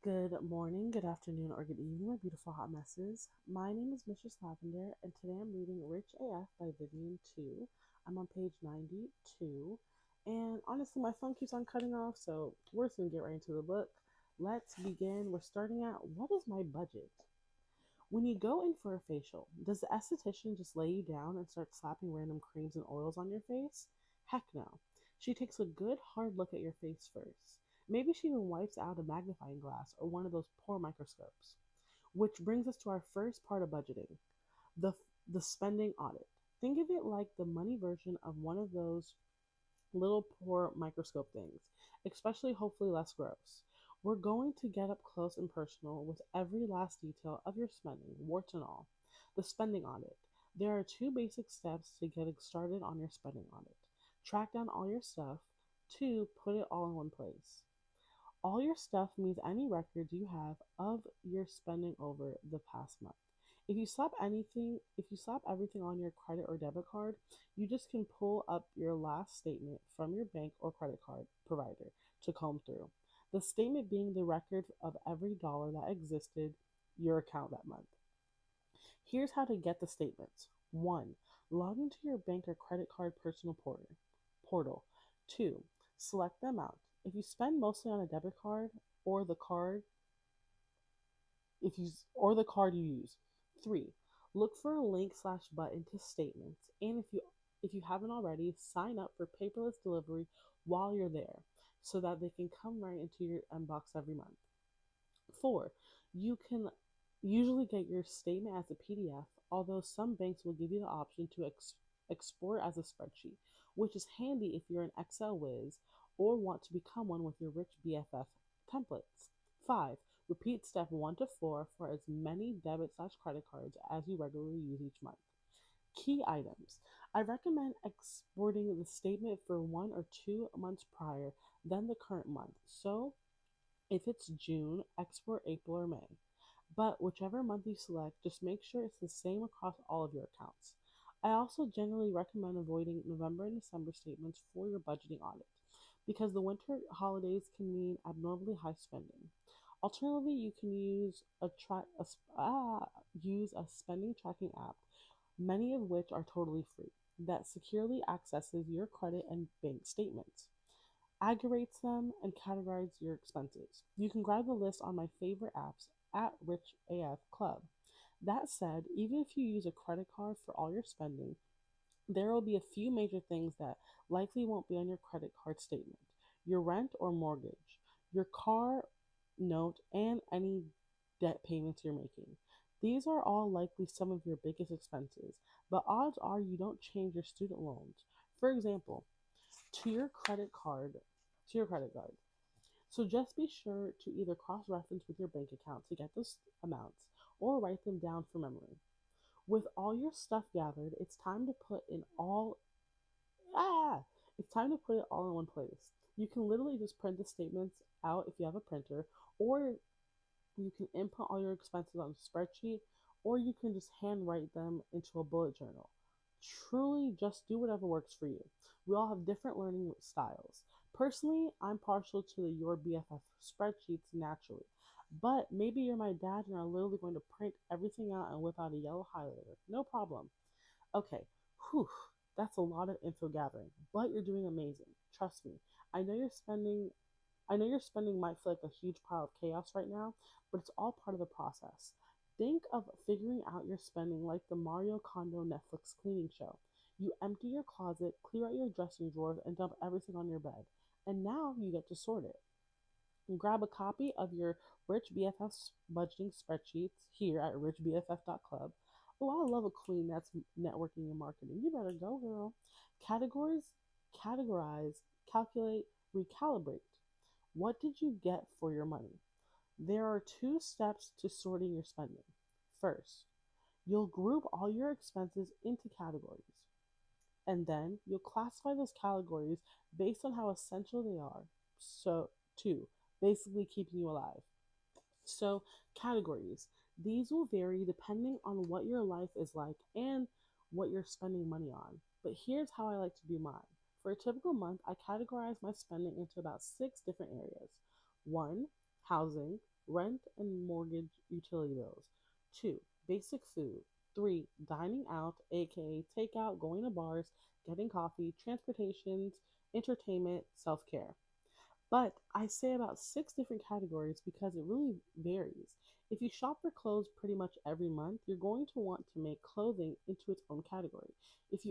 Good morning, good afternoon, or good evening, my beautiful hot messes. My name is Mistress Lavender, and today I'm reading Rich AF by Vivian 2. I'm on page 92, and honestly, my phone keeps on cutting off, so we're just gonna get right into the book. Let's begin. We're starting at what is my budget? When you go in for a facial, does the esthetician just lay you down and start slapping random creams and oils on your face? Heck no. She takes a good hard look at your face first. Maybe she even wipes out a magnifying glass or one of those poor microscopes. Which brings us to our first part of budgeting, the the spending audit. Think of it like the money version of one of those little poor microscope things, especially hopefully less gross. We're going to get up close and personal with every last detail of your spending, warts and all. The spending audit. There are two basic steps to getting started on your spending audit. Track down all your stuff. Two, put it all in one place. All your stuff means any records you have of your spending over the past month. If you slap everything on your credit or debit card, you just can pull up your last statement from your bank or credit card provider to comb through. The statement being the record of every dollar that existed your account that month. Here's how to get the statements. 1. Log into your bank or credit card personal portal. 2. Select the amount. If you spend mostly on a debit card or the card the card you use. 3. Look for a link slash button to statements, and if you haven't already, sign up for paperless delivery while you're there so that they can come right into your inbox every month. 4. You can usually get your statement as a PDF, although some banks will give you the option to export as a spreadsheet, which is handy if you're an Excel whiz or want to become one with your rich BFF templates. 5. Repeat step 1 to 4 for as many debit slash credit cards as you regularly use each month. Key items. I recommend exporting the statement for 1 or 2 months prior than the current month. So if it's June, export April or May. But whichever month you select, just make sure it's the same across all of your accounts. I also generally recommend avoiding November and December statements for your budgeting audit because the winter holidays can mean abnormally high spending. Alternatively, you can use a spending tracking app, many of which are totally free, that securely accesses your credit and bank statements, aggregates them, and categorizes your expenses. You can grab the list on my favorite apps at Rich AF Club. That said, even if you use a credit card for all your spending, there will be a few major things that likely won't be on your credit card statement: your rent or mortgage, your car note, and any debt payments you're making. These are all likely some of your biggest expenses, but odds are you don't change your student loans. For example, to your credit card, to your credit card. So just be sure to either cross reference with your bank account to get those amounts or write them down for memory. With all your stuff gathered, ah, it's time to put it all in one place. You can literally just print the statements out if you have a printer, or you can input all your expenses on a spreadsheet, or you can just handwrite them into a bullet journal. Truly, just do whatever works for you. We all have different learning styles. Personally, I'm partial to the Your BFF spreadsheets naturally, but maybe you're my dad and are literally going to print everything out and whip out a yellow highlighter. No problem. Okay, whew, that's a lot of info gathering, but you're doing amazing. Trust me. I know you're spending I know your spending might feel like a huge pile of chaos right now, but it's all part of the process. Think of figuring out your spending like the Mario Kondo Netflix cleaning show. You empty your closet, clear out your dressing drawers, and dump everything on your bed. And now you get to sort it. Grab a copy of your Rich BFF budgeting spreadsheets here at richbff.club. Oh, I love a queen that's networking and marketing. You better go, girl. Categories, categorize, calculate, recalibrate. What did you get for your money? There are two steps to sorting your spending. First, you'll group all your expenses into categories, and then you'll classify those categories based on how essential they are. So, two, basically keeping you alive. So, categories. These will vary depending on what your life is like and what you're spending money on. But here's how I like to do mine. For a typical month, I categorize my spending into about 6 different areas. 1. Housing, rent and mortgage utility bills. 2. Basic food. 3. Dining out, aka takeout, going to bars, getting coffee, transportations, entertainment, self care. But I say about 6 different categories because it really varies. If you shop for clothes pretty much every month, you're going to want to make clothing into its own category. If you